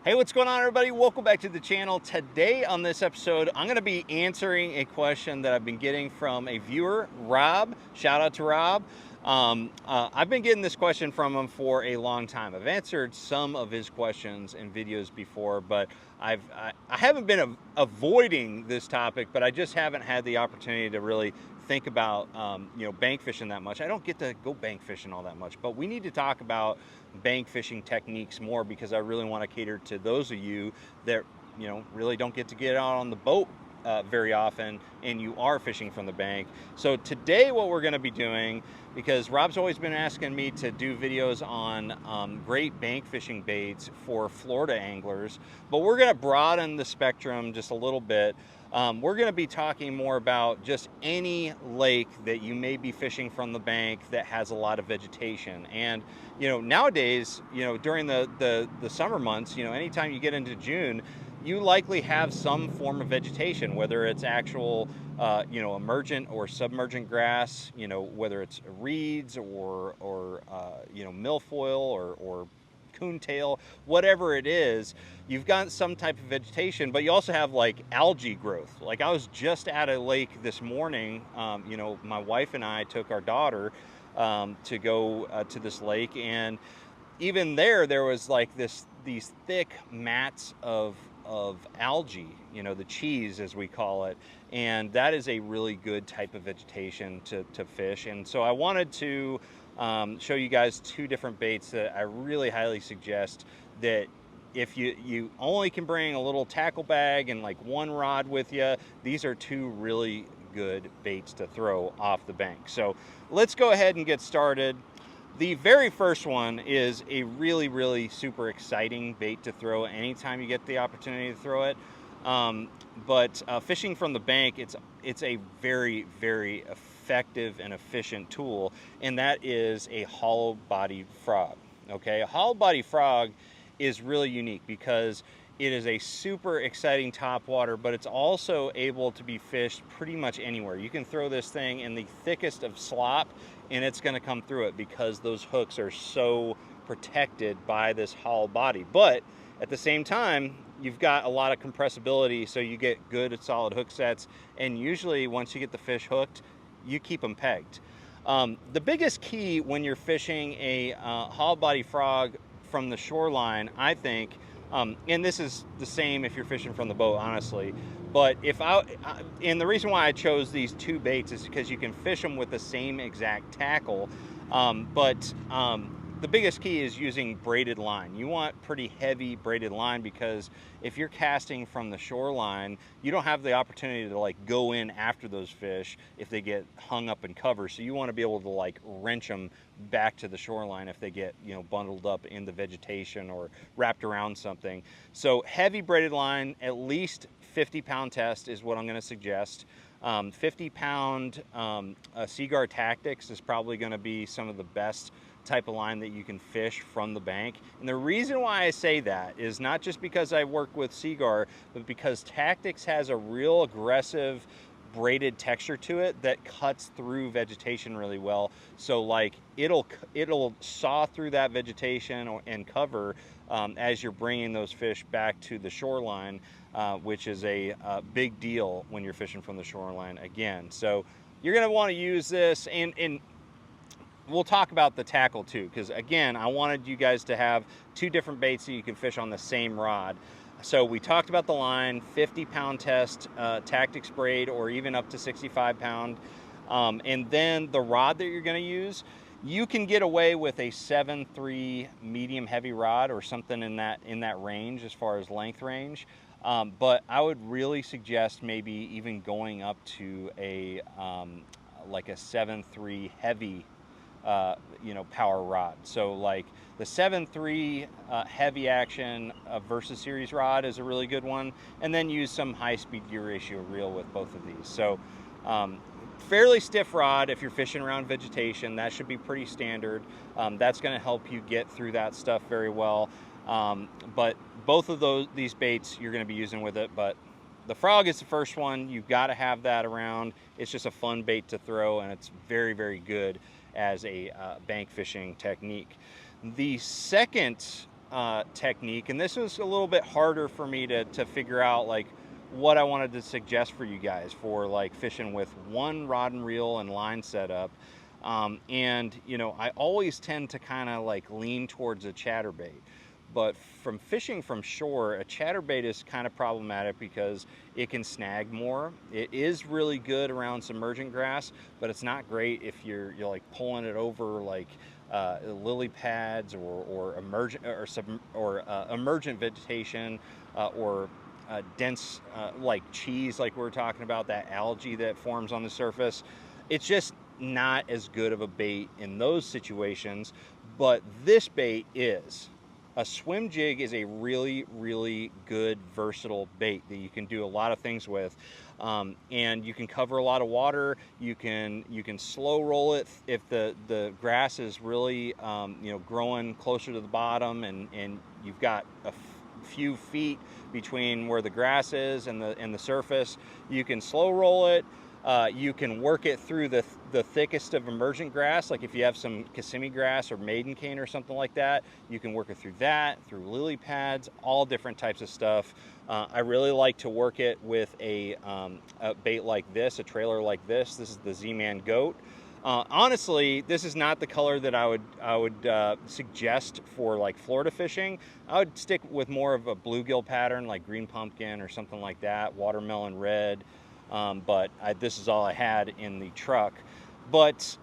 Hey, what's going on, everybody? Welcome back to the channel. Today on this episode, I'm going to be answering a question that I've been getting from a viewer, Rob. Shout out to Rob. I've been getting this question from him for a long time. I've answered some of his questions in videos before, but I haven't been avoiding this topic, but I just haven't had the opportunity to really think about bank fishing that much. I don't get to go bank fishing all that much, but we need to talk about bank fishing techniques more because I really want to cater to those of you that really don't get out on the boat very often, and you are fishing from the bank. So today what we're going to be doing, because Rob's always been asking me to do videos on great bank fishing baits for Florida anglers, but we're going to broaden the spectrum just a little bit. We're going to be talking more about just any lake that you may be fishing from the bank that has a lot of vegetation. And nowadays, during the summer months, anytime you get into June, you likely have some form of vegetation, whether it's actual emergent or submergent grass, whether it's reeds or milfoil or coontail, whatever it is, you've got some type of vegetation, but you also have like algae growth. Like, I was just at a lake this morning. My wife and I took our daughter to go to this lake, and even there was like these thick mats of algae, the cheese as we call it, and that is a really good type of vegetation to fish. And so I wanted to show you guys two different baits that I really highly suggest, that if you only can bring a little tackle bag and like one rod with you, these are two really good baits to throw off the bank. So let's go ahead and get started. The very first one is a really super exciting bait to throw anytime you get the opportunity to throw it. But fishing from the bank, it's a very effective and efficient tool, and that is a hollow body frog. Okay, a hollow body frog is really unique because it is a super exciting topwater, but it's also able to be fished pretty much anywhere. You can throw this thing in the thickest of slop and it's going to come through it because those hooks are so protected by this hollow body. But at the same time, you've got a lot of compressibility, so you get good solid hook sets, and usually once you get the fish hooked, you keep them pegged. The biggest key when you're fishing a hollow body frog from the shoreline, I think, and this is the same if you're fishing from the boat, honestly, but and the reason why I chose these two baits is because you can fish them with the same exact tackle, but the biggest key is using braided line. You want pretty heavy braided line, because if you're casting from the shoreline, you don't have the opportunity to like go in after those fish if they get hung up in cover. So you want to be able to like wrench them back to the shoreline if they get bundled up in the vegetation or wrapped around something. So heavy braided line, at least 50-pound test is what I'm going to suggest. 50-pound Seaguar Tactics is probably going to be some of the best type of line that you can fish from the bank. And the reason why I say that is not just because I work with Seaguar, but because Tactics has a real aggressive braided texture to it that cuts through vegetation really well. So like it'll saw through that vegetation and cover as you're bringing those fish back to the shoreline, which is a big deal when you're fishing from the shoreline again. So you're going to want to use this, and we'll talk about the tackle too, because again, I wanted you guys to have two different baits that you can fish on the same rod. So we talked about the line, 50-pound test, Tactics braid, or even up to 65-pound. And then the rod that you're going to use, you can get away with a 7.3 medium heavy rod or something in that range as far as length range. But I would really suggest maybe even going up to a like a 7.3 heavy power rod. So like the 7.3 heavy action Versa series rod is a really good one, and then use some high-speed gear ratio reel with both of these. So fairly stiff rod if you're fishing around vegetation. That should be pretty standard. That's going to help you get through that stuff very well. But both of these baits you're going to be using with it, but the frog is the first one. You've got to have that around. It's just a fun bait to throw, and it's very good as a bank fishing technique. The second technique, and this was a little bit harder for me to figure out like what I wanted to suggest for you guys for like fishing with one rod and reel and line setup. And you know, I always tend to kind of like lean towards a chatterbait. But from fishing from shore, a chatterbait is kind of problematic because it can snag more. It is really good around submergent grass, but it's not great if you're like pulling it over like lily pads or emergent emergent vegetation or dense like cheese, like we were talking about, that algae that forms on the surface. It's just not as good of a bait in those situations. But this bait is. A swim jig is a really, really good versatile bait that you can do a lot of things with, and you can cover a lot of water. You can slow roll it if the grass is really you know, growing closer to the bottom, and you've got a few feet between where the grass is and the surface. You can slow roll it. You can work it through the thickest of emergent grass, like if you have some Kissimmee grass or maiden cane or something like that, you can work it through that, through lily pads, all different types of stuff. I really like to work it with a bait like this, a trailer like this. This is the Z-Man Goat. Honestly, this is not the color that I would suggest for like Florida fishing. I would stick with more of a bluegill pattern, like green pumpkin or something like that, watermelon red. But this is all I had in the truck. But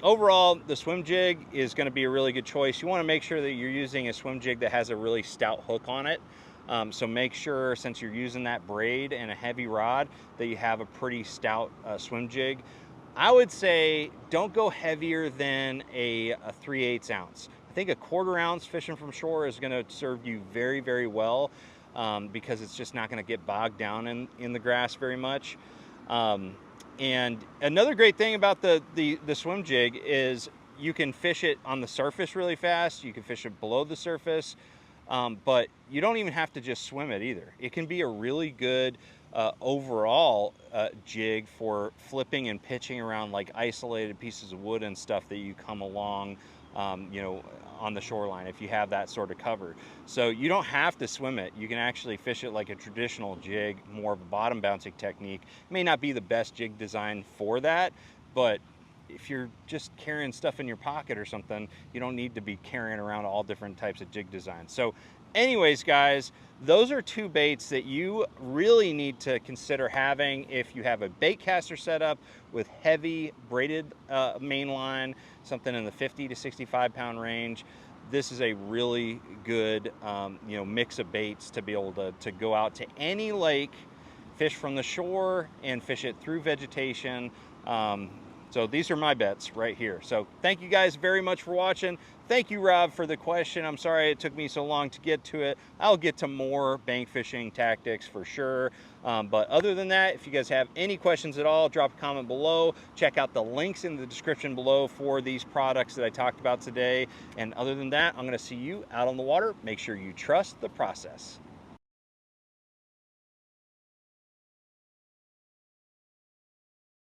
overall, the swim jig is going to be a really good choice. You want to make sure that you're using a swim jig that has a really stout hook on it. So make sure, since you're using that braid and a heavy rod, that you have a pretty stout swim jig. I would say don't go heavier than a 3/8 ounce. I think a 1/4 ounce fishing from shore is going to serve you very, very well. Because it's just not going to get bogged down in the grass very much. And another great thing about the swim jig is you can fish it on the surface really fast. You can fish it below the surface, but you don't even have to just swim it either. It can be a really good overall jig for flipping and pitching around like isolated pieces of wood and stuff that you come along, you know, on the shoreline, if you have that sort of cover. So you don't have to swim it. You can actually fish it like a traditional jig, more of a bottom bouncing technique. It may not be the best jig design for that, but if you're just carrying stuff in your pocket or something, you don't need to be carrying around all different types of jig designs. So anyways, guys, those are two baits that you really need to consider having if you have a bait caster setup with heavy braided main line, something in the 50 to 65 pound range. This is a really good you know, mix of baits to be able to go out to any lake, fish from the shore, and fish it through vegetation. So these are my bets right here. So thank you guys very much for watching. Thank you, Rob, for the question. I'm sorry it took me so long to get to it. I'll get to more bank fishing tactics for sure. But other than that, if you guys have any questions at all, drop a comment below. Check out the links in the description below for these products that I talked about today. And other than that, I'm going to see you out on the water. Make sure you trust the process.